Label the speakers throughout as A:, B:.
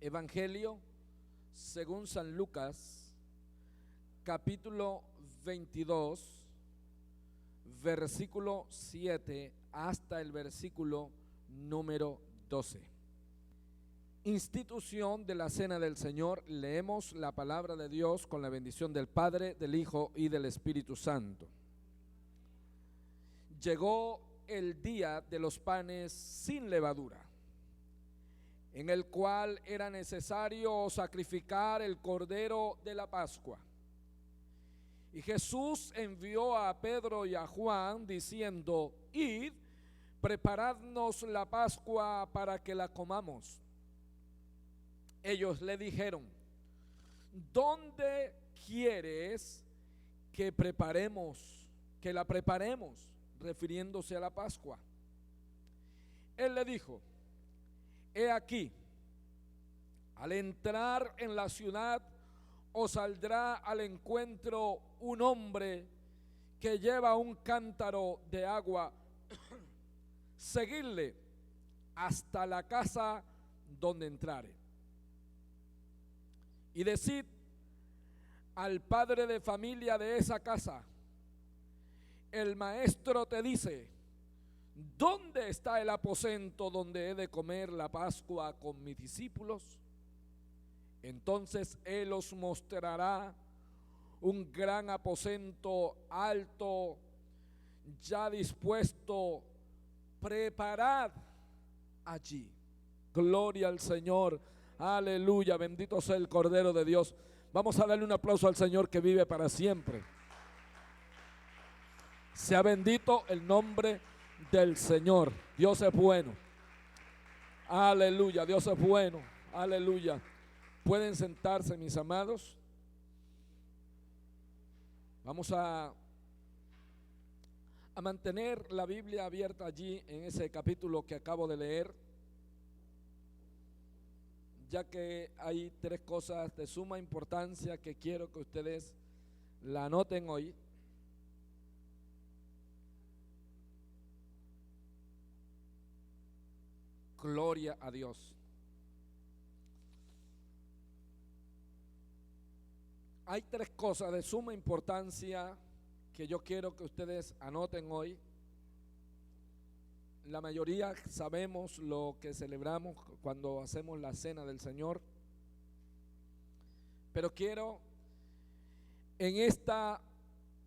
A: Evangelio según San Lucas, capítulo 22, versículo 7 hasta el versículo número 12. Institución de la Cena del Señor. Leemos la palabra de Dios con la bendición del Padre, del Hijo y del Espíritu Santo. Llegó el día de los panes sin levadura, en el cual era necesario sacrificar el cordero de la Pascua. Y Jesús envió a Pedro y a Juan diciendo: id, preparadnos la Pascua para que la comamos. Ellos le dijeron: ¿dónde quieres que la preparemos? Refiriéndose a la Pascua. Él le dijo: he aquí, al entrar en la ciudad os saldrá al encuentro un hombre que lleva un cántaro de agua. Seguidle hasta la casa donde entrare. Y decid al padre de familia de esa casa: el maestro te dice: ¿dónde está el aposento donde he de comer la Pascua con mis discípulos? Entonces él os mostrará un gran aposento alto, ya dispuesto. Preparad allí. Gloria al Señor. Aleluya. Bendito sea el Cordero de Dios. Vamos a darle un aplauso al Señor que vive para siempre. Sea bendito el nombre del Señor. Dios es bueno. Aleluya. Dios es bueno. Aleluya. Pueden sentarse, mis amados. Vamos a mantener la Biblia abierta allí en ese capítulo que acabo de leer, ya que hay tres cosas de suma importancia que quiero que ustedes la anoten hoy. Gloria a Dios. Hay tres cosas de suma importancia que yo quiero que ustedes anoten hoy. La mayoría sabemos lo que celebramos cuando hacemos la cena del Señor, pero quiero en esta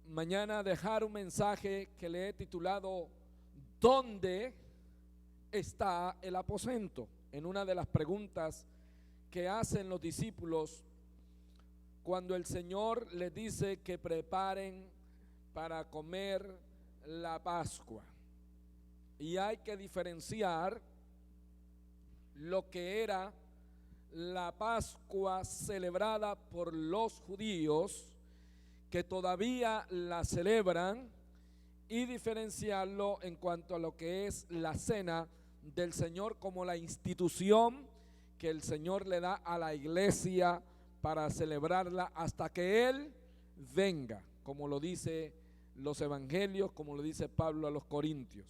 A: mañana dejar un mensaje que le he titulado: ¿dónde está el aposento? En una de las preguntas que hacen los discípulos cuando el Señor les dice que preparen para comer la Pascua. Y hay que diferenciar lo que era la Pascua celebrada por los judíos, que todavía la celebran, y diferenciarlo en cuanto a lo que es la cena del Señor como la institución que el Señor le da a la iglesia para celebrarla hasta que Él venga, como lo dice los evangelios, como lo dice Pablo a los Corintios.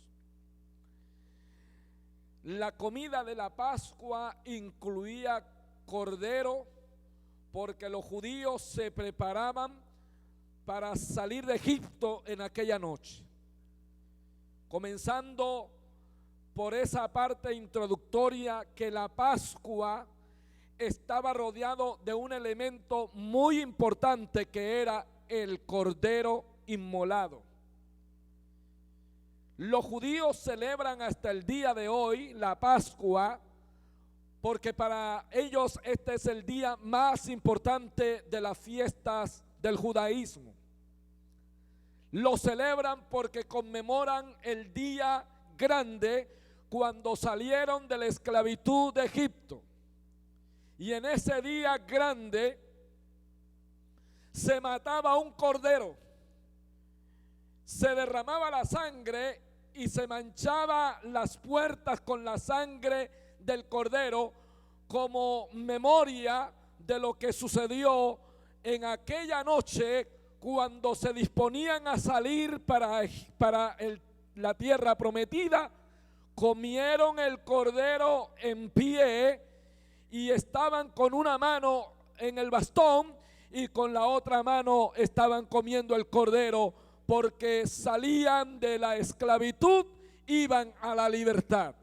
A: La comida de la Pascua incluía cordero, porque los judíos se preparaban para salir de Egipto en aquella noche. Comenzando por esa parte introductoria, que la Pascua estaba rodeado de un elemento muy importante, que era el cordero inmolado. Los judíos celebran hasta el día de hoy la Pascua porque para ellos este es el día más importante de las fiestas del judaísmo. Lo celebran porque conmemoran el día grande cuando salieron de la esclavitud de Egipto. Y en ese día grande se mataba un cordero, se derramaba la sangre y se manchaba las puertas con la sangre del cordero, como memoria de lo que sucedió en aquella noche cuando se disponían a salir para la tierra prometida. Comieron el cordero en pie y estaban con una mano en el bastón y con la otra mano estaban comiendo el cordero, porque salían de la esclavitud, iban a la libertad,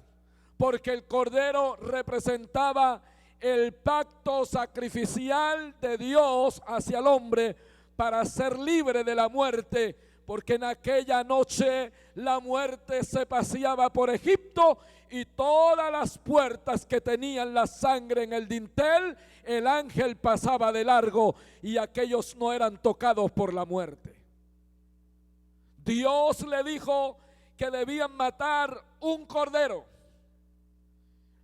A: porque el cordero representaba el pacto sacrificial de Dios hacia el hombre para ser libre de la muerte, porque en aquella noche la muerte se paseaba por Egipto y todas las puertas que tenían la sangre en el dintel, el ángel pasaba de largo y aquellos no eran tocados por la muerte. Dios le dijo que debían matar un cordero.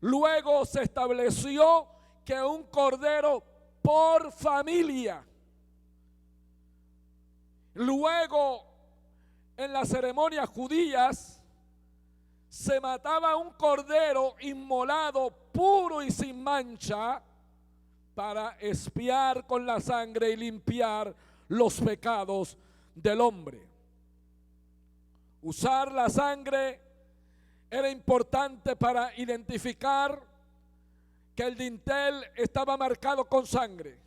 A: Luego se estableció que un cordero por familia. Luego, en las ceremonias judías, se mataba un cordero inmolado puro y sin mancha para expiar con la sangre y limpiar los pecados del hombre. Usar la sangre era importante para identificar que el dintel estaba marcado con sangre.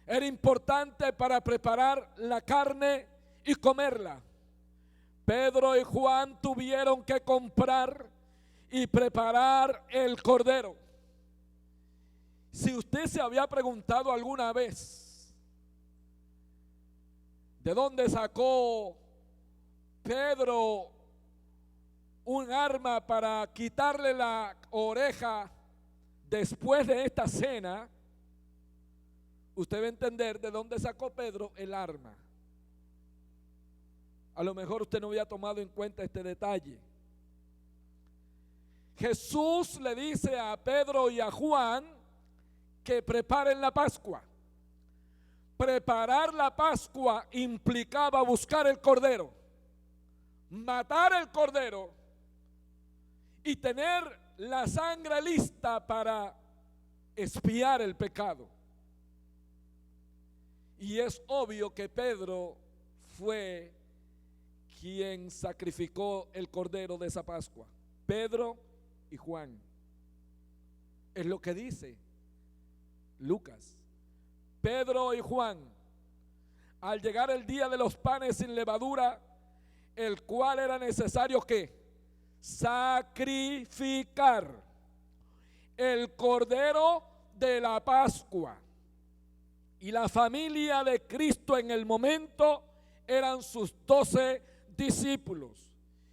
A: Era importante para preparar la carne y comerla. Pedro y Juan tuvieron que comprar y preparar el cordero. Si usted se había preguntado alguna vez de dónde sacó Pedro un arma para quitarle la oreja después de esta cena, usted va a entender de dónde sacó Pedro el arma. A lo mejor usted no había tomado en cuenta este detalle. Jesús le dice a Pedro y a Juan que preparen la Pascua. Preparar la Pascua implicaba buscar el cordero, matar el cordero y tener la sangre lista para expiar el pecado. Y es obvio que Pedro fue quien sacrificó el cordero de esa Pascua. Pedro y Juan. Es lo que dice Lucas. Pedro y Juan, al llegar el día de los panes sin levadura, el cual era necesario que sacrificar el cordero de la Pascua. Y la familia de Cristo en el momento eran sus 12 discípulos.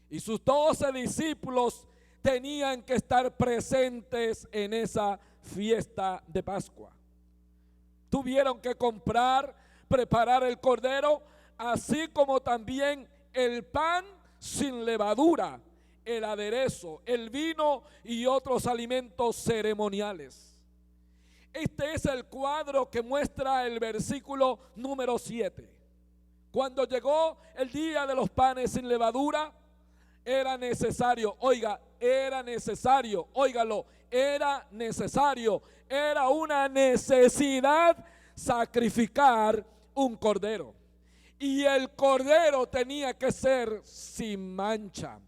A: Y sus 12 discípulos tenían que estar presentes en esa fiesta de Pascua. Tuvieron que comprar, preparar el cordero, así como también el pan sin levadura, el aderezo, el vino y otros alimentos ceremoniales. Este es el cuadro que muestra el versículo número 7. Cuando llegó el día de los panes sin levadura, era necesario, era una necesidad sacrificar un cordero. Y el cordero tenía que ser sin mancha.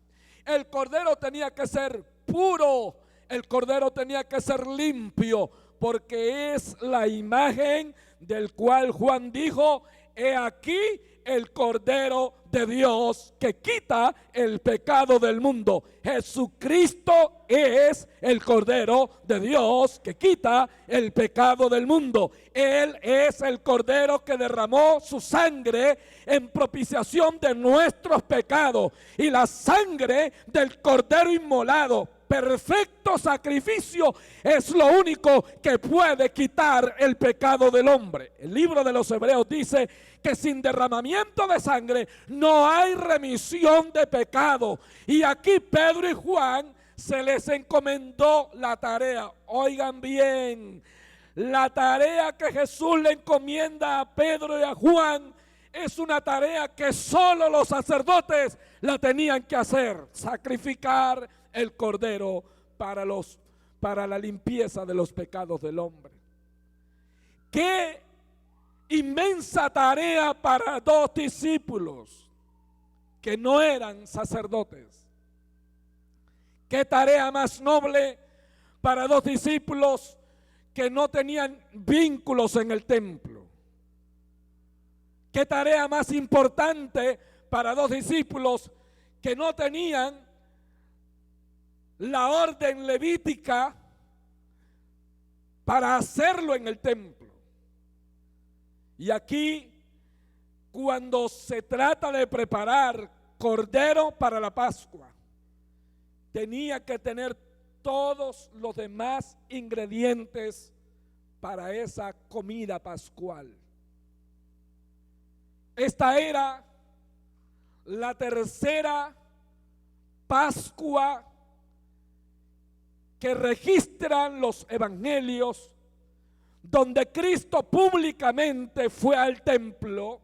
A: El cordero tenía que ser puro. El cordero tenía que ser limpio, porque es la imagen del cual Juan dijo: he aquí el Cordero de Dios que quita el pecado del mundo. Jesucristo es el Cordero de Dios que quita el pecado del mundo. Él es el Cordero que derramó su sangre en propiciación de nuestros pecados. Y la sangre del Cordero inmolado, perfecto sacrificio, es lo único que puede quitar el pecado del hombre. El libro de los Hebreos dice que sin derramamiento de sangre no hay remisión de pecado. Y aquí Pedro y Juan se les encomendó la tarea. Oigan bien, la tarea que Jesús le encomienda a Pedro y a Juan es una tarea que solo los sacerdotes la tenían que hacer: sacrificar el cordero para la limpieza de los pecados del hombre. Qué inmensa tarea para dos discípulos que no eran sacerdotes. Qué tarea más noble para 2 discípulos que no tenían vínculos en el templo? ¿Qué tarea más importante para 2 discípulos que no tenían la orden levítica para hacerlo en el templo? Y aquí, cuando se trata de preparar cordero para la Pascua, tenía que tener todos los demás ingredientes para esa comida pascual. Esta era la tercera Pascua que registran los evangelios, donde Cristo públicamente fue al templo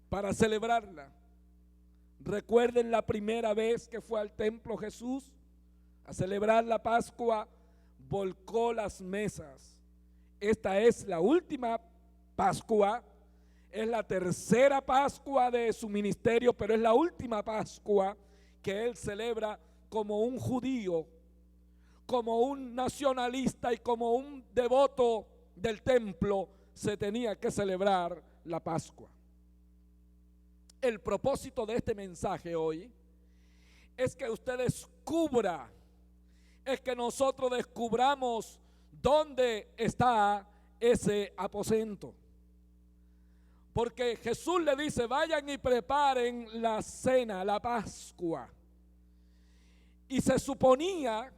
A: para celebrarla. Recuerden la primera vez que fue al templo Jesús a celebrar la Pascua, volcó las mesas. Esta es la última Pascua, es la tercera Pascua de su ministerio, pero es la última Pascua que él celebra como un judío, como un nacionalista y como un devoto del templo. Se tenía que celebrar la Pascua. El propósito de este mensaje hoy es que usted descubra, es que nosotros descubramos dónde está ese aposento. Porque Jesús le dice: vayan y preparen la cena, la Pascua. Y se suponía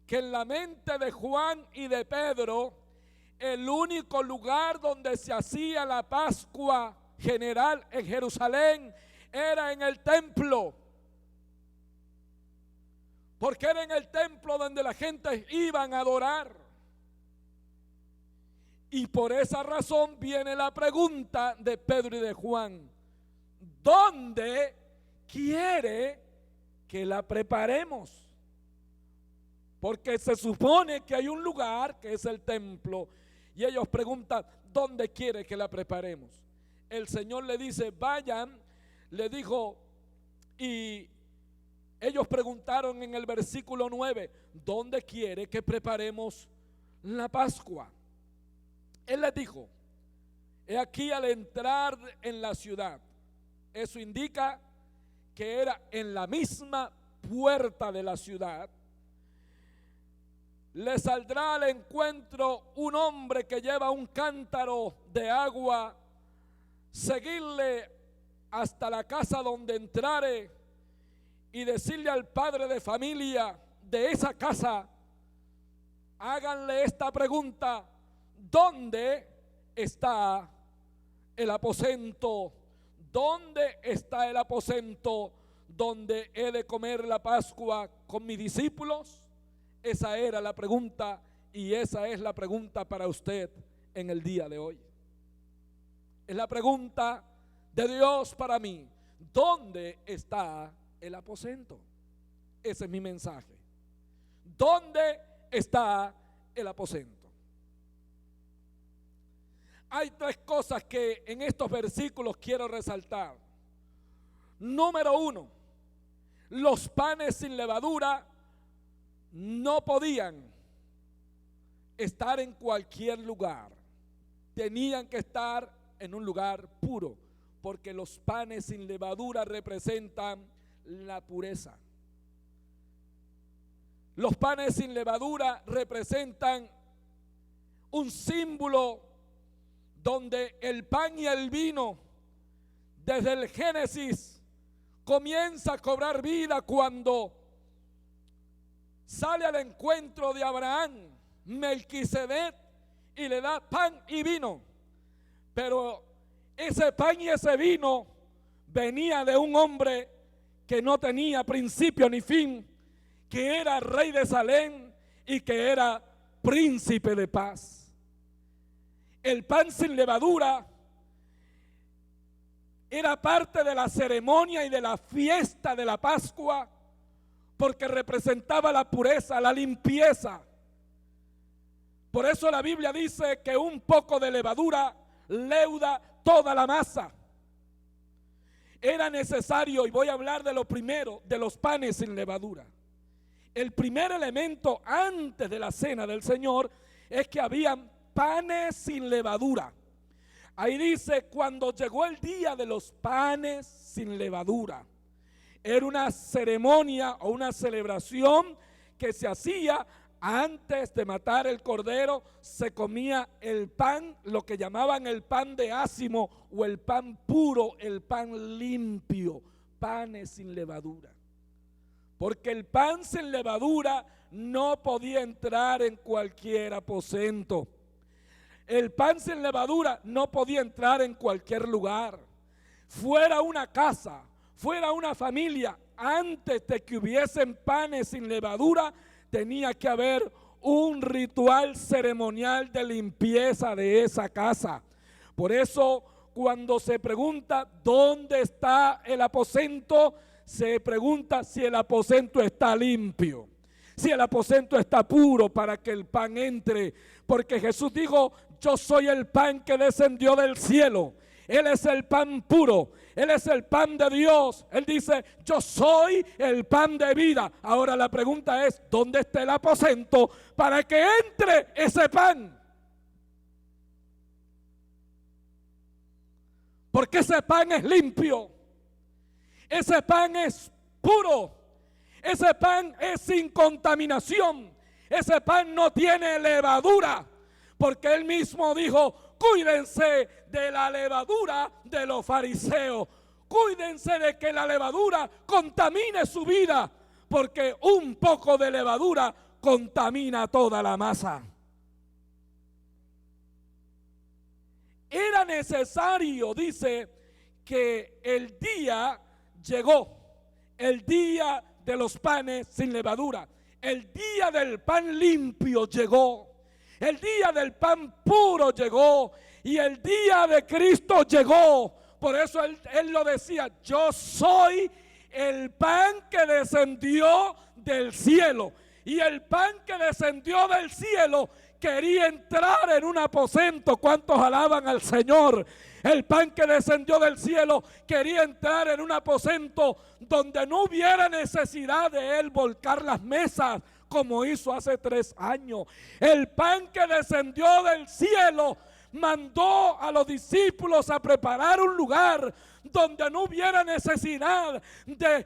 A: que en la mente de Juan y de Pedro, el único lugar donde se hacía la Pascua general en Jerusalén era en el templo. Porque era en el templo donde la gente iban a adorar. Y por esa razón viene la pregunta de Pedro y de Juan: ¿dónde quiere que la preparemos? Porque se supone que hay un lugar que es el templo. Y ellos preguntan: ¿dónde quiere que la preparemos? El Señor le dice: vayan, le dijo, y ellos preguntaron en el versículo 9: ¿dónde quiere que preparemos la Pascua? Él les dijo: he aquí al entrar en la ciudad. Eso indica que era en la misma puerta de la ciudad. Le saldrá al encuentro un hombre que lleva un cántaro de agua. Seguirle hasta la casa donde entrare y decirle al padre de familia de esa casa: háganle esta pregunta: ¿dónde está el aposento? ¿Dónde está el aposento donde he de comer la Pascua con mis discípulos? Esa era la pregunta, y esa es la pregunta para usted en el día de hoy. Es la pregunta de Dios para mí: ¿dónde está el aposento? Ese es mi mensaje. ¿Dónde está el aposento? Hay 3 cosas que en estos versículos quiero resaltar. Número 1, los panes sin levadura no podían estar en cualquier lugar. Tenían que estar en un lugar puro, porque los panes sin levadura representan la pureza. Los panes sin levadura representan un símbolo donde el pan y el vino, desde el Génesis, comienza a cobrar vida cuando sale al encuentro de Abraham, Melquisedec, y le da pan y vino. Pero ese pan y ese vino venía de un hombre que no tenía principio ni fin, que era rey de Salem y que era príncipe de paz. El pan sin levadura era parte de la ceremonia y de la fiesta de la Pascua, porque representaba la pureza, la limpieza. Por eso la Biblia dice que un poco de levadura leuda toda la masa. Era necesario, y voy a hablar de lo primero, de los panes sin levadura. El primer elemento antes de la cena del Señor es que habían panes sin levadura. Ahí dice, cuando llegó el día de los panes sin levadura. Era una ceremonia o una celebración que se hacía antes de matar el cordero. Se comía el pan, lo que llamaban el pan de ácimo o el pan puro, el pan limpio, panes sin levadura. Porque el pan sin levadura no podía entrar en cualquier aposento. El pan sin levadura no podía entrar en cualquier lugar. Fuera una casa, fuera una familia, antes de que hubiesen panes sin levadura, tenía que haber un ritual ceremonial de limpieza de esa casa. Por eso, cuando se pregunta dónde está el aposento, se pregunta si el aposento está limpio, si el aposento está puro para que el pan entre. Porque Jesús dijo, yo soy el pan que descendió del cielo. Él es el pan puro, Él es el pan de Dios. Él dice, yo soy el pan de vida. Ahora la pregunta es, ¿dónde está el aposento para que entre ese pan? Porque ese pan es limpio, ese pan es puro, ese pan es sin contaminación, ese pan no tiene levadura. Porque Él mismo dijo, cuídense de la levadura de los fariseos. Cuídense de que la levadura contamine su vida, porque un poco de levadura contamina toda la masa. Era necesario, dice, que el día llegó, el día de los panes sin levadura, el día del pan limpio llegó, el día del pan puro llegó y el día de Cristo llegó. Por eso él lo decía, yo soy el pan que descendió del cielo. Y el pan que descendió del cielo quería entrar en un aposento. ¿Cuántos alaban al Señor? El pan que descendió del cielo quería entrar en un aposento donde no hubiera necesidad de él volcar las mesas como hizo hace 3 años. El pan que descendió del cielo mandó a los discípulos a preparar un lugar donde no hubiera necesidad de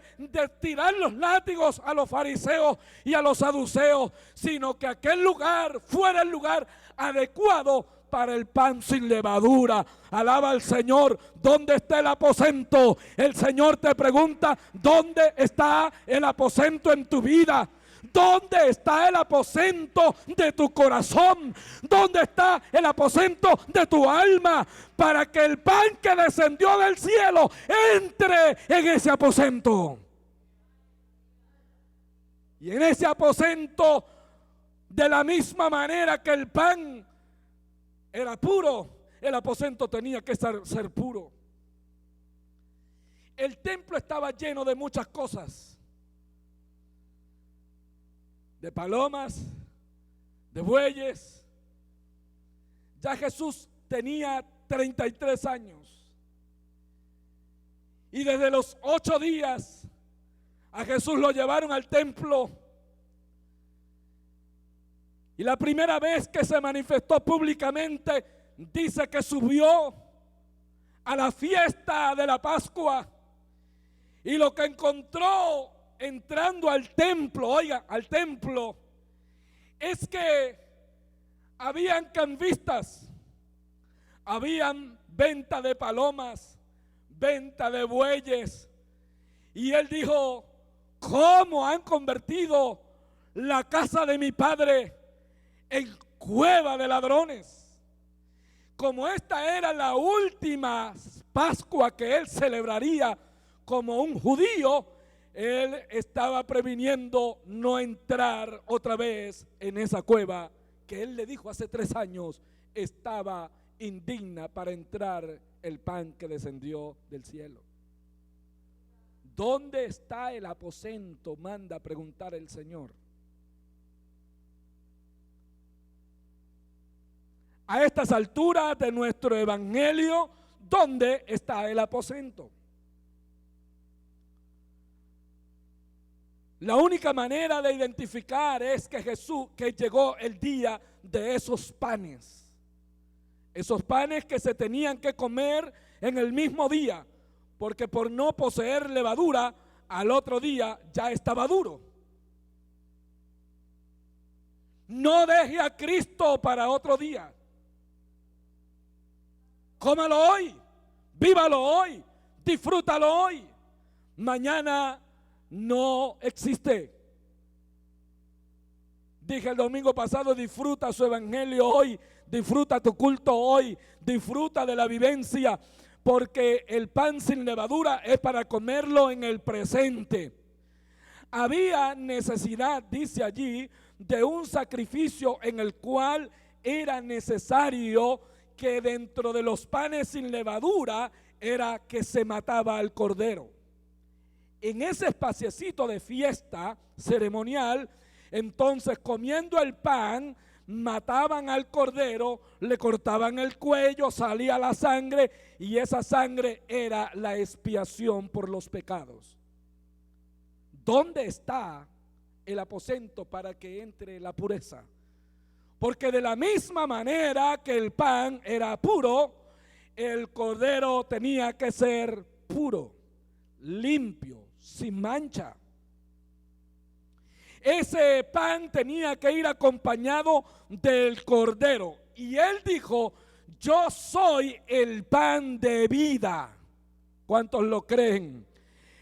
A: tirar los látigos a los fariseos y a los saduceos, sino que aquel lugar fuera el lugar adecuado para el pan sin levadura. Alaba al Señor. ¿Dónde está el aposento? El Señor te pregunta, ¿dónde está el aposento en tu vida? ¿Dónde está el aposento de tu corazón? ¿Dónde está el aposento de tu alma? Para que el pan que descendió del cielo entre en ese aposento. Y en ese aposento, de la misma manera que el pan era puro, el aposento tenía que ser puro. El templo estaba lleno de muchas cosas. De palomas, de bueyes. Ya Jesús tenía 33 años. Y desde los 8 días a Jesús lo llevaron al templo. Y la primera vez que se manifestó públicamente, dice que subió a la fiesta de la Pascua. Y lo que encontró entrando al templo, oiga, al templo, es que habían cambistas, habían venta de palomas, venta de bueyes. Y él dijo, ¿cómo han convertido la casa de mi padre en cueva de ladrones? Como esta era la última Pascua que él celebraría como un judío, él estaba previniendo no entrar otra vez en esa cueva que él le dijo hace 3 años estaba indigna para entrar el pan que descendió del cielo. ¿Dónde está el aposento? Manda a preguntar el Señor. A estas alturas de nuestro evangelio, ¿dónde está el aposento? La única manera de identificar es que llegó el día de esos panes. Esos panes que se tenían que comer en el mismo día, porque por no poseer levadura, al otro día ya estaba duro. No deje a Cristo para otro día. Cómalo hoy, vívalo hoy, disfrútalo hoy. Mañana no existe. Dije el domingo pasado, disfruta su evangelio hoy, disfruta tu culto hoy, disfruta de la vivencia, porque el pan sin levadura es para comerlo en el presente. Había necesidad, dice allí, de un sacrificio en el cual era necesario que dentro de los panes sin levadura era que se mataba al cordero. En ese espaciecito de fiesta ceremonial, entonces comiendo el pan, mataban al cordero, le cortaban el cuello, salía la sangre y esa sangre era la expiación por los pecados. ¿Dónde está el aposento para que entre la pureza? Porque de la misma manera que el pan era puro, el cordero tenía que ser puro, limpio, sin mancha. Ese pan tenía que ir acompañado del cordero. Y él dijo, yo soy el pan de vida. ¿Cuántos lo creen?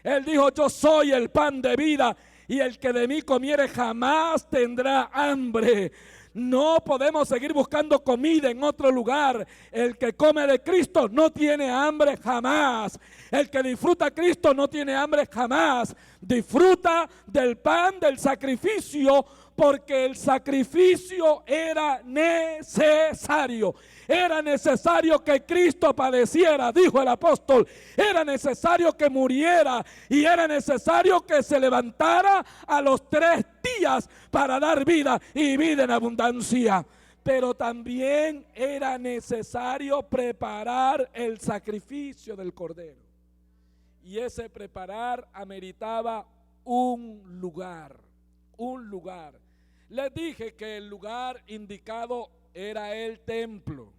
A: Él dijo, yo soy el pan de vida, y el que de mí comiere jamás tendrá hambre. No podemos seguir buscando comida en otro lugar. El que come de Cristo no tiene hambre jamás. El que disfruta a Cristo no tiene hambre jamás. Disfruta del pan del sacrificio, porque el sacrificio era necesario. Era necesario que Cristo padeciera, dijo el apóstol. Era necesario que muriera y era necesario que se levantara a los 3 días para dar vida y vida en abundancia. Pero también era necesario preparar el sacrificio del cordero. Y ese preparar ameritaba un lugar. Un lugar. Les dije que el lugar indicado era el templo,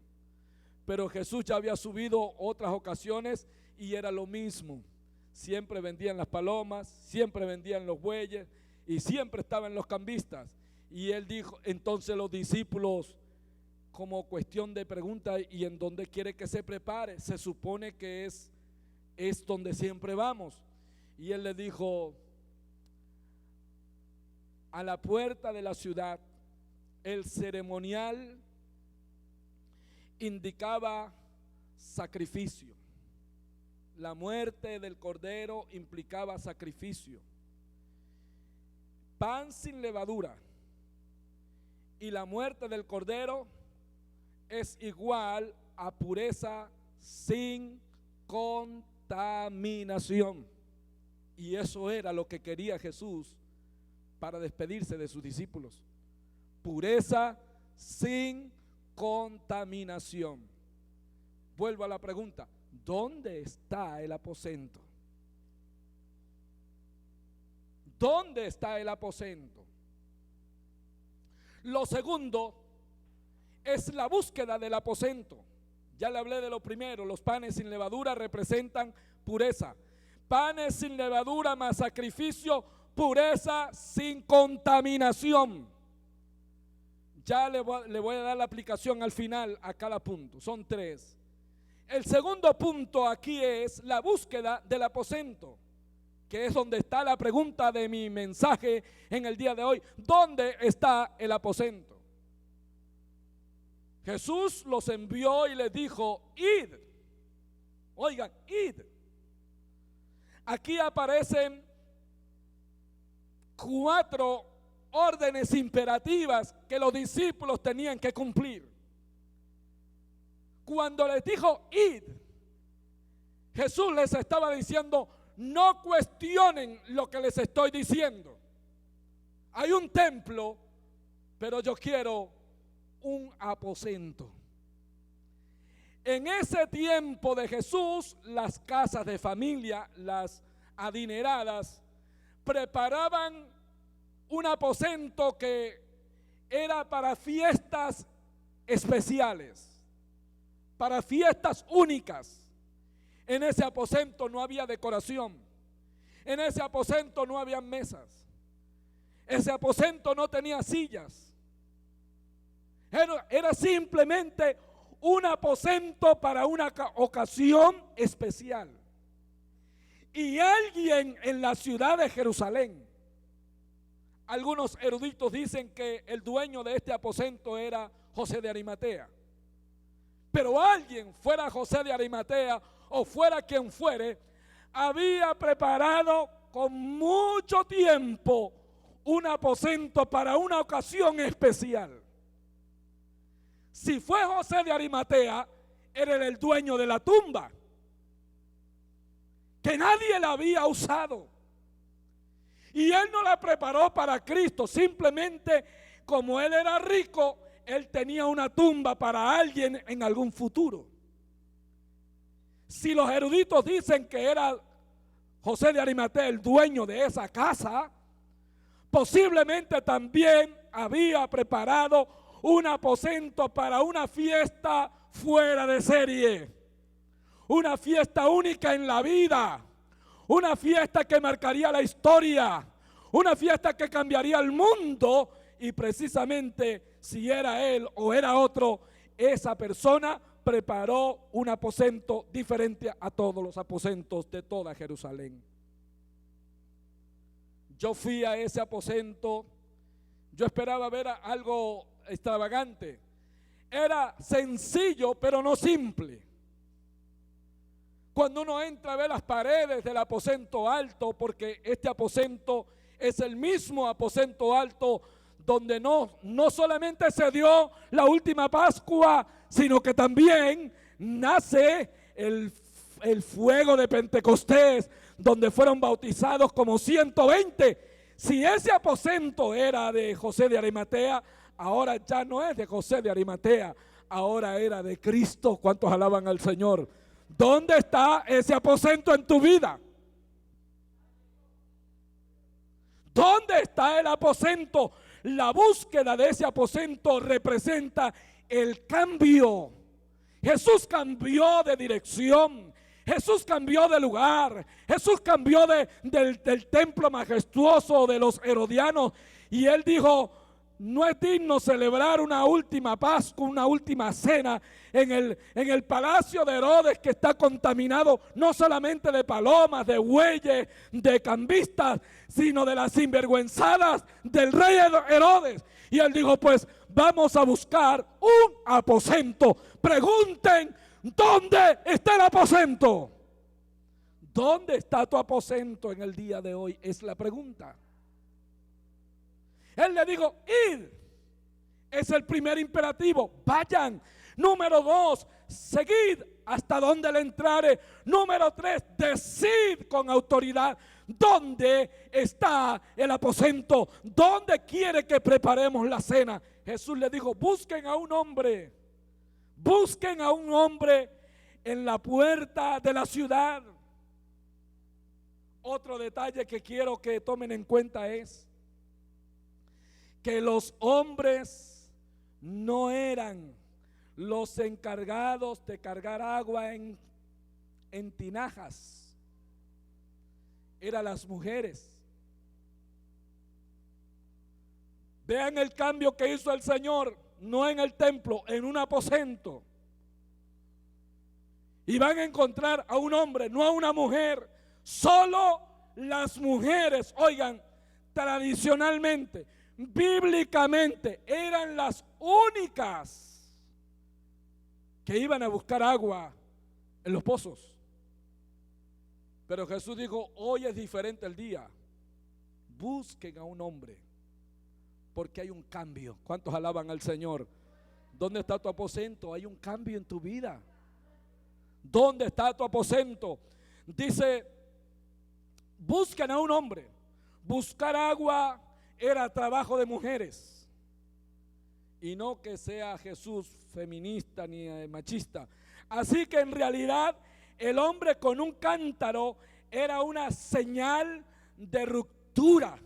A: pero Jesús ya había subido otras ocasiones y era lo mismo. Siempre vendían las palomas, siempre vendían los bueyes y siempre estaban los cambistas. Y él dijo, entonces los discípulos, como cuestión de pregunta, ¿y en dónde quiere que se prepare? Se supone que es donde siempre vamos. Y él le dijo, a la puerta de la ciudad. El ceremonial indicaba sacrificio. La muerte del cordero implicaba sacrificio. Pan sin levadura y la muerte del cordero es igual a pureza sin contaminación. Y eso era lo que quería Jesús para despedirse de sus discípulos. Pureza sin contaminación. Vuelvo a la pregunta, ¿dónde está el aposento? ¿Dónde está el aposento? Lo segundo es la búsqueda del aposento. Ya le hablé de lo primero, los panes sin levadura representan pureza. Panes sin levadura más sacrificio, pureza sin contaminación. Ya le voy a dar la aplicación al final a cada punto, son 3. El segundo punto aquí es la búsqueda del aposento, que es donde está la pregunta de mi mensaje en el día de hoy. ¿Dónde está el aposento? Jesús los envió y les dijo, id. Oigan, id. Aquí aparecen 4 órdenes imperativas que los discípulos tenían que cumplir. Cuando les dijo id, Jesús les estaba diciendo, no cuestionen lo que les estoy diciendo. Hay un templo, pero yo quiero un aposento. En ese tiempo de Jesús, las casas de familia, las adineradas, preparaban un aposento que era para fiestas especiales, para fiestas únicas. En ese aposento no había decoración, en ese aposento no había mesas, ese aposento no tenía sillas, era simplemente un aposento para una ocasión especial. Y alguien en la ciudad de Jerusalén, algunos eruditos dicen que el dueño de este aposento era José de Arimatea, pero alguien, fuera José de Arimatea o fuera quien fuere, había preparado con mucho tiempo un aposento para una ocasión especial. Si fue José de Arimatea, era el dueño de la tumba, que nadie la había usado. Y él no la preparó para Cristo, simplemente como él era rico, él tenía una tumba para alguien en algún futuro. Si los eruditos dicen que era José de Arimatea el dueño de esa casa, posiblemente también había preparado un aposento para una fiesta fuera de serie, una fiesta única en la vida, una fiesta que marcaría la historia, una fiesta que cambiaría el mundo. Y precisamente si era él o era otro, esa persona preparó un aposento diferente a todos los aposentos de toda Jerusalén. Yo fui a ese aposento, yo esperaba ver algo extravagante. Era sencillo, pero no simple. Cuando uno entra a ver las paredes del aposento alto, porque este aposento es el mismo aposento alto donde no solamente se dio la última Pascua, sino que también nace el fuego de Pentecostés, donde fueron bautizados como 120. Si ese aposento era de José de Arimatea, ahora ya no es de José de Arimatea, ahora era de Cristo. ¿Cuántos alaban al Señor? ¿Dónde está ese aposento en tu vida? ¿Dónde está el aposento? La búsqueda de ese aposento representa el cambio. Jesús cambió de dirección, Jesús cambió de lugar, Jesús cambió del templo majestuoso de los herodianos, y él dijo: no es digno celebrar una última Pascua, una última cena en el palacio de Herodes, que está contaminado no solamente de palomas, de bueyes, de cambistas, sino de las sinvergüenzadas del rey Herodes. Y él dijo: pues vamos a buscar un aposento. Pregunten: ¿dónde está el aposento? ¿Dónde está tu aposento en el día de hoy? Es la pregunta. Él le dijo: id. Es el primer imperativo. Vayan. Número 2, seguid hasta donde le entrare. Número 3, decid con autoridad dónde está el aposento, dónde quiere que preparemos la cena. Jesús le dijo: busquen a un hombre, busquen a un hombre en la puerta de la ciudad. Otro detalle que quiero que tomen en cuenta es que los hombres no eran los encargados de cargar agua en tinajas, eran las mujeres. Vean el cambio que hizo el Señor, no en el templo, en un aposento. Y van a encontrar a un hombre, no a una mujer. Solo las mujeres, oigan, tradicionalmente, bíblicamente, eran las únicas que iban a buscar agua en los pozos. Pero Jesús dijo: hoy es diferente el día. Busquen a un hombre, porque hay un cambio. ¿Cuántos alaban al Señor? ¿Dónde está tu aposento? Hay un cambio en tu vida. ¿Dónde está tu aposento? Dice: busquen a un hombre. Buscar agua era trabajo de mujeres. Y no que sea Jesús feminista ni machista. Así que en realidad el hombre con un cántaro era una señal de ruptura,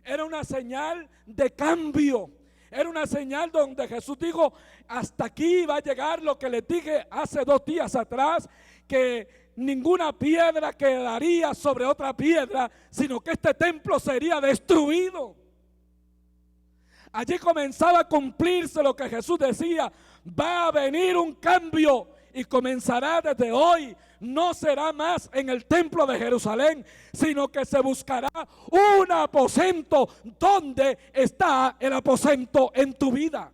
A: Era una señal de cambio. Era una señal donde Jesús dijo: hasta aquí va a llegar lo que les dije hace 2 días atrás, que ninguna piedra quedaría sobre otra piedra, sino que este templo sería destruido. Allí comenzaba a cumplirse lo que Jesús decía: va a venir un cambio y comenzará desde hoy. No será más en el templo de Jerusalén, sino que se buscará un aposento. ¿Dónde está el aposento en tu vida?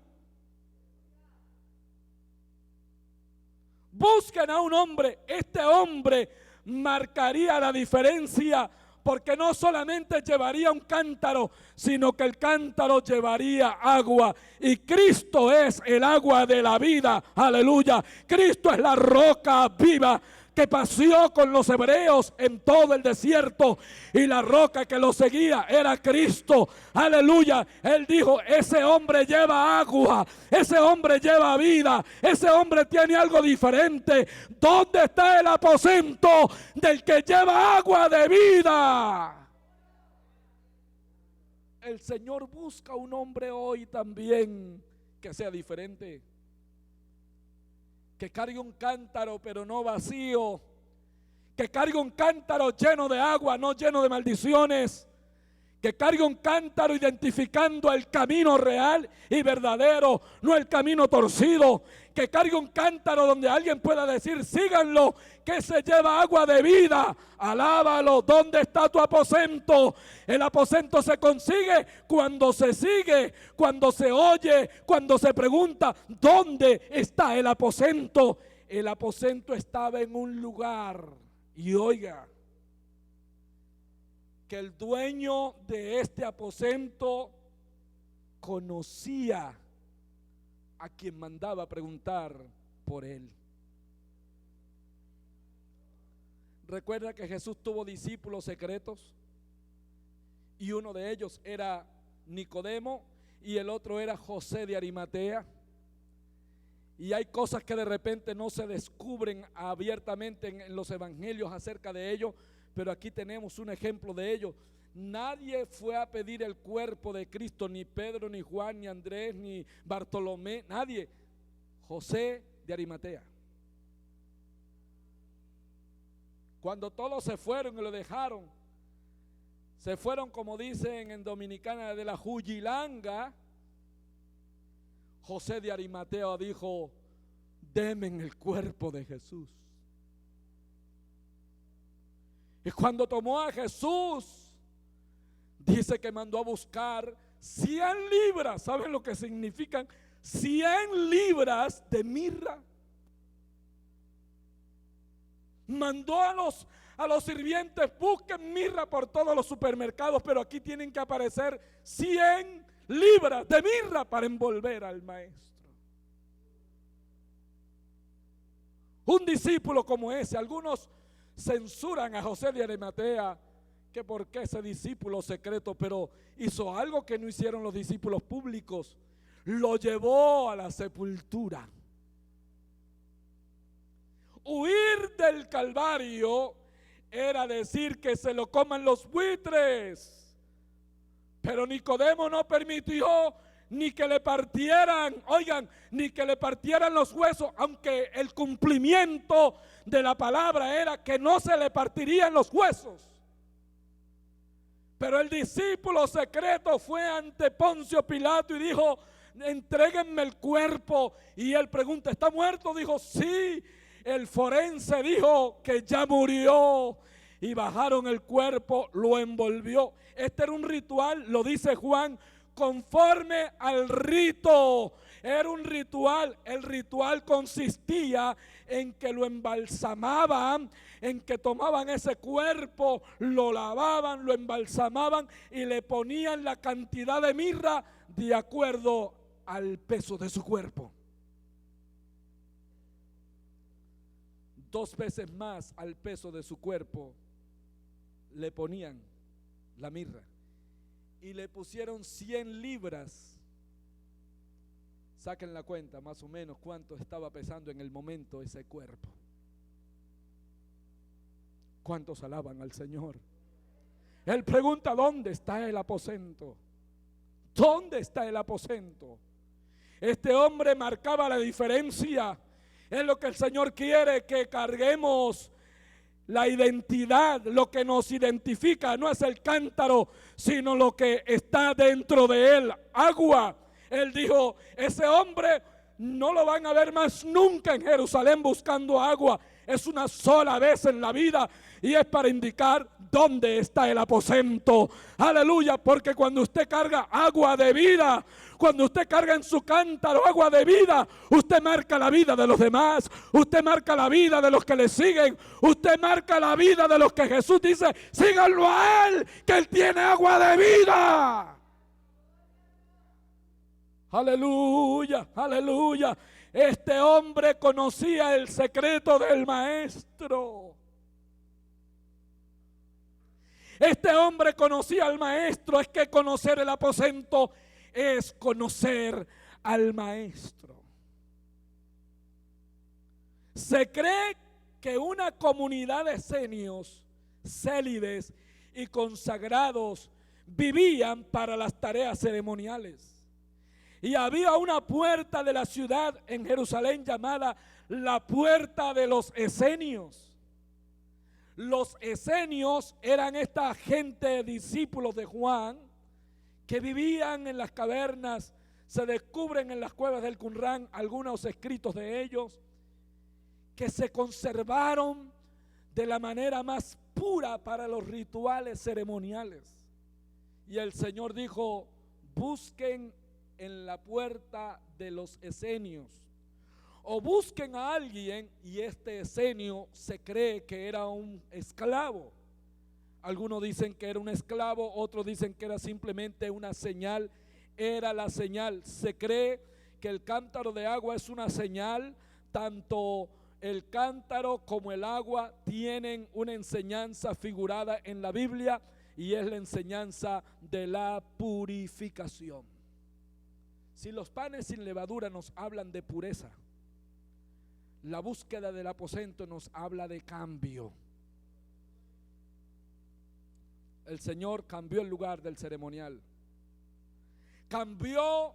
A: Busquen a un hombre. Este hombre marcaría la diferencia, porque no solamente llevaría un cántaro, sino que el cántaro llevaría agua. Y Cristo es el agua de la vida. Aleluya. Cristo es la roca viva que paseó con los hebreos en todo el desierto, y la roca que lo seguía era Cristo. Aleluya. Él dijo: ese hombre lleva agua, ese hombre lleva vida, ese hombre tiene algo diferente. ¿Dónde está el aposento del que lleva agua de vida? El Señor busca un hombre hoy también que sea diferente, que cargue un cántaro pero no vacío, que cargue un cántaro lleno de agua, no lleno de maldiciones, que cargue un cántaro identificando el camino real y verdadero, no el camino torcido, que cargue un cántaro donde alguien pueda decir: síganlo, que se lleva agua de vida. Alábalo. ¿Dónde está tu aposento? El aposento se consigue cuando se sigue, cuando se oye, cuando se pregunta: ¿dónde está el aposento? El aposento estaba en un lugar, y oiga, que el dueño de este aposento conocía a quien mandaba a preguntar por él. Recuerda que Jesús tuvo discípulos secretos, y uno de ellos era Nicodemo y el otro era José de Arimatea. Y hay cosas que de repente no se descubren abiertamente en los evangelios acerca de ellos, pero aquí tenemos un ejemplo de ello. Nadie fue a pedir el cuerpo de Cristo, ni Pedro, ni Juan, ni Andrés, ni Bartolomé, nadie. José de Arimatea. Cuando todos se fueron y lo dejaron, se fueron, como dicen en Dominicana, de la Juyilanga. José de Arimatea dijo: denme el cuerpo de Jesús. Y cuando tomó a Jesús, dice que mandó a buscar 100 libras. ¿Saben lo que significan 100 libras de mirra? Mandó a los sirvientes: busquen mirra por todos los supermercados, pero aquí tienen que aparecer 100 libras de mirra para envolver al maestro. Un discípulo como ese, algunos censuran a José de Arimatea, que por qué ese discípulo secreto, pero hizo algo que no hicieron los discípulos públicos: lo llevó a la sepultura. Huir del Calvario era decir que se lo coman los buitres, pero Nicodemo no permitió ni que le partieran, oigan, ni que le partieran los huesos, aunque el cumplimiento de la palabra era que no se le partirían los huesos. Pero el discípulo secreto fue ante Poncio Pilato y dijo: entréguenme el cuerpo. Y él pregunta: ¿está muerto? Dijo: sí. El forense dijo que ya murió, y bajaron el cuerpo, lo envolvió. Este era un ritual, lo dice Juan, conforme al rito. Era un ritual. El ritual consistía en que lo embalsamaban, en que tomaban ese cuerpo, lo lavaban, lo embalsamaban y le ponían la cantidad de mirra de acuerdo al peso de su cuerpo. 2 veces más al peso de su cuerpo le ponían la mirra, y le pusieron 100 libras. Saquen la cuenta más o menos cuánto estaba pesando en el momento ese cuerpo. ¿Cuántos alaban al Señor? Él pregunta: ¿dónde está el aposento? ¿Dónde está el aposento? Este hombre marcaba la diferencia. Es lo que el Señor quiere, que carguemos la identidad. Lo que nos identifica no es el cántaro, sino lo que está dentro de él: agua. Él dijo: ese hombre no lo van a ver más nunca en Jerusalén buscando agua. Es una sola vez en la vida, y es para indicar dónde está el aposento. Aleluya, porque cuando usted carga agua de vida, cuando usted carga en su cántaro agua de vida, usted marca la vida de los demás, usted marca la vida de los que le siguen, usted marca la vida de los que Jesús dice: síganlo a él, que él tiene agua de vida. Aleluya, aleluya. Este hombre conocía el secreto del maestro. Este hombre conocía al maestro. Es que conocer el aposento es conocer al maestro. Se cree que una comunidad de esenios, célides y consagrados vivían para las tareas ceremoniales. Y había una puerta de la ciudad en Jerusalén llamada la puerta de los esenios. Los esenios eran esta gente, discípulos de Juan, que vivían en las cavernas. Se descubren en las cuevas del Qumrán algunos escritos de ellos, que se conservaron de la manera más pura para los rituales ceremoniales. Y el Señor dijo: busquen en la puerta de los esenios, o busquen a alguien. Y este esenio se cree que era un esclavo. Algunos dicen que era un esclavo, otros dicen que era simplemente una señal. Era la señal. Se cree que el cántaro de agua es una señal. Tanto el cántaro como el agua tienen una enseñanza figurada en la Biblia, y es la enseñanza de la purificación. Si los panes sin levadura nos hablan de pureza, la búsqueda del aposento nos habla de cambio. El Señor cambió el lugar del ceremonial, cambió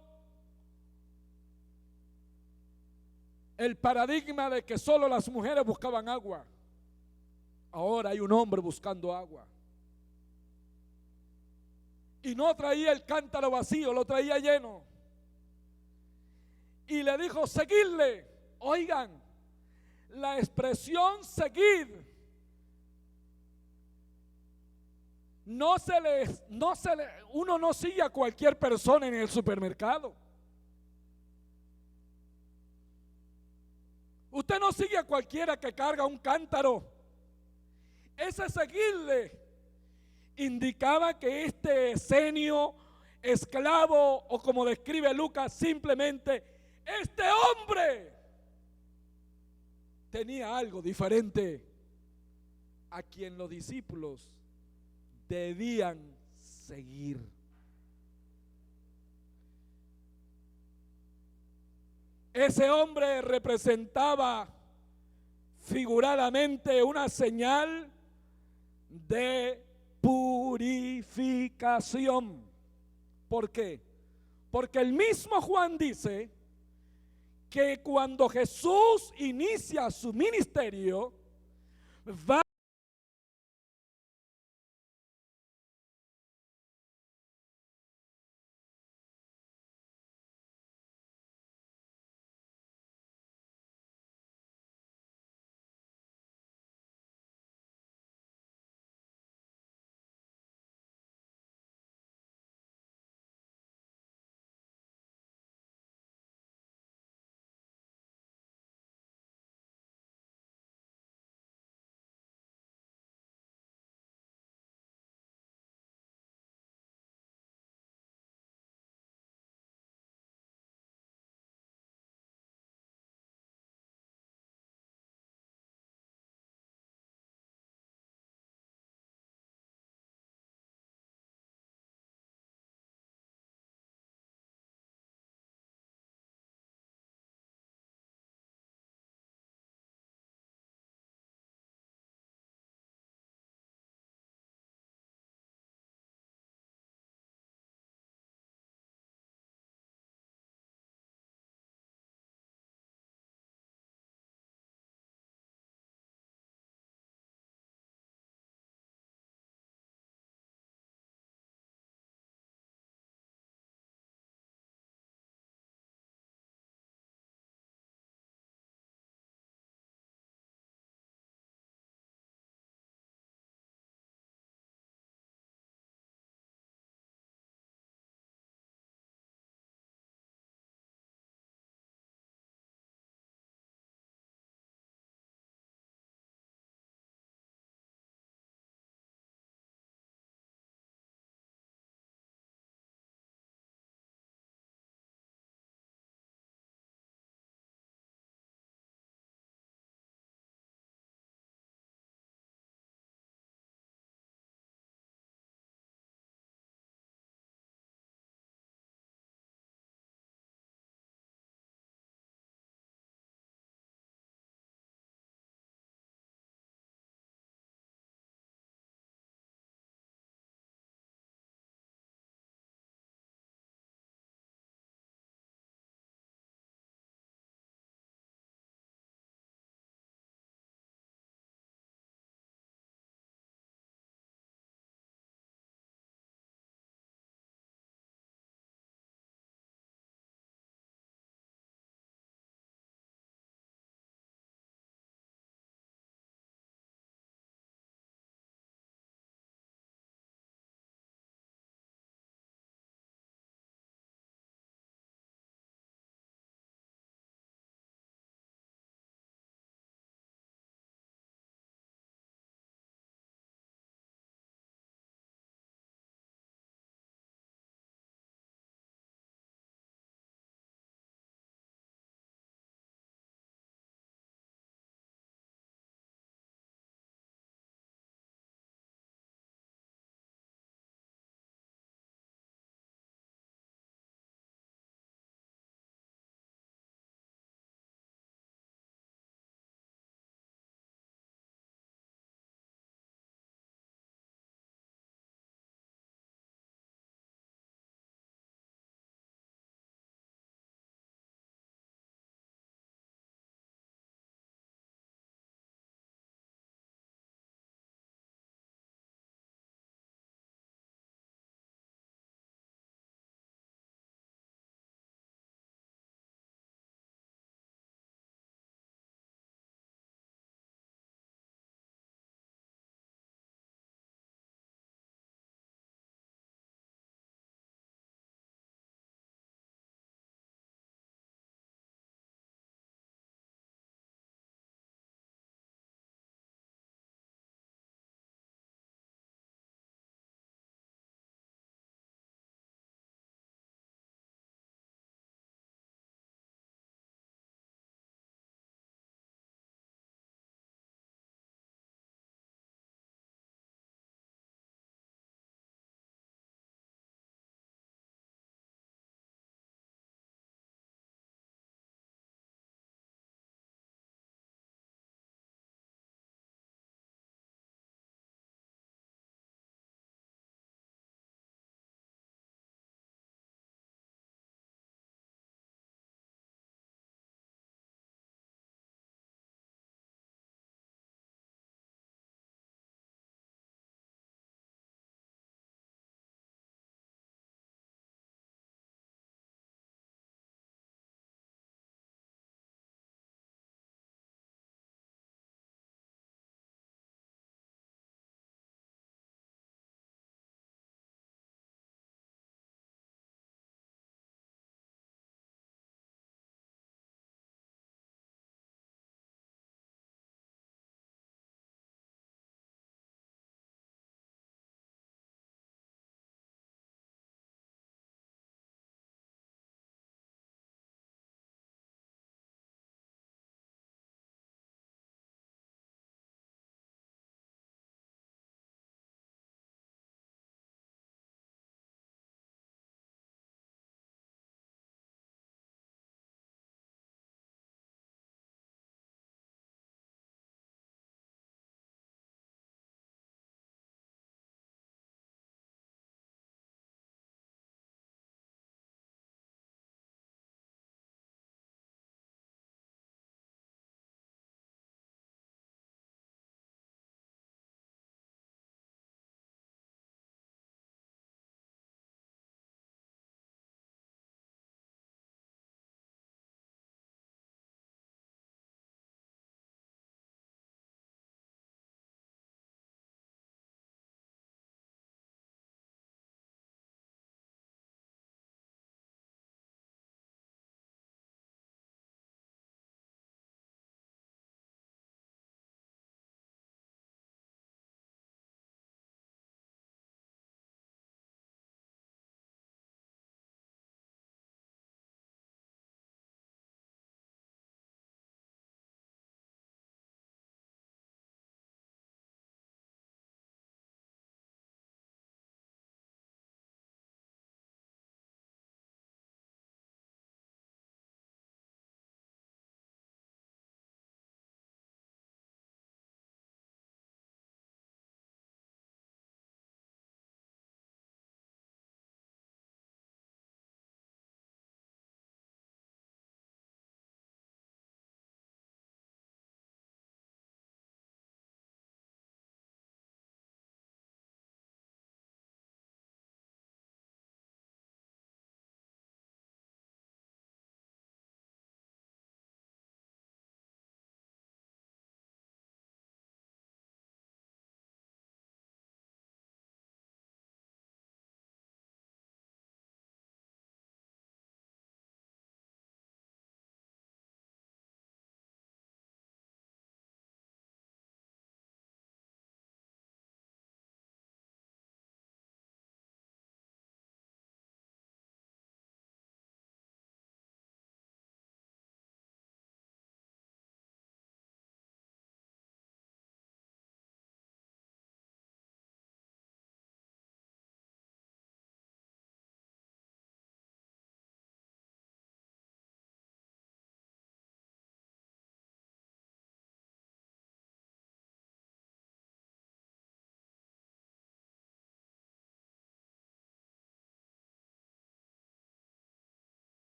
A: el paradigma de que solo las mujeres buscaban agua. Ahora hay un hombre buscando agua, y no traía el cántaro vacío, lo traía lleno. Y le dijo: seguidle. Oigan, la expresión seguid uno no sigue a cualquier persona en el supermercado. Usted no sigue a cualquiera que carga un cántaro. Ese seguirle indicaba que este esenio, esclavo, o como describe Lucas, simplemente este hombre tenía algo diferente a quien los discípulos debían seguir. Ese hombre representaba figuradamente una señal de purificación. ¿Por qué? Porque el mismo Juan dice que cuando Jesús inicia su ministerio, va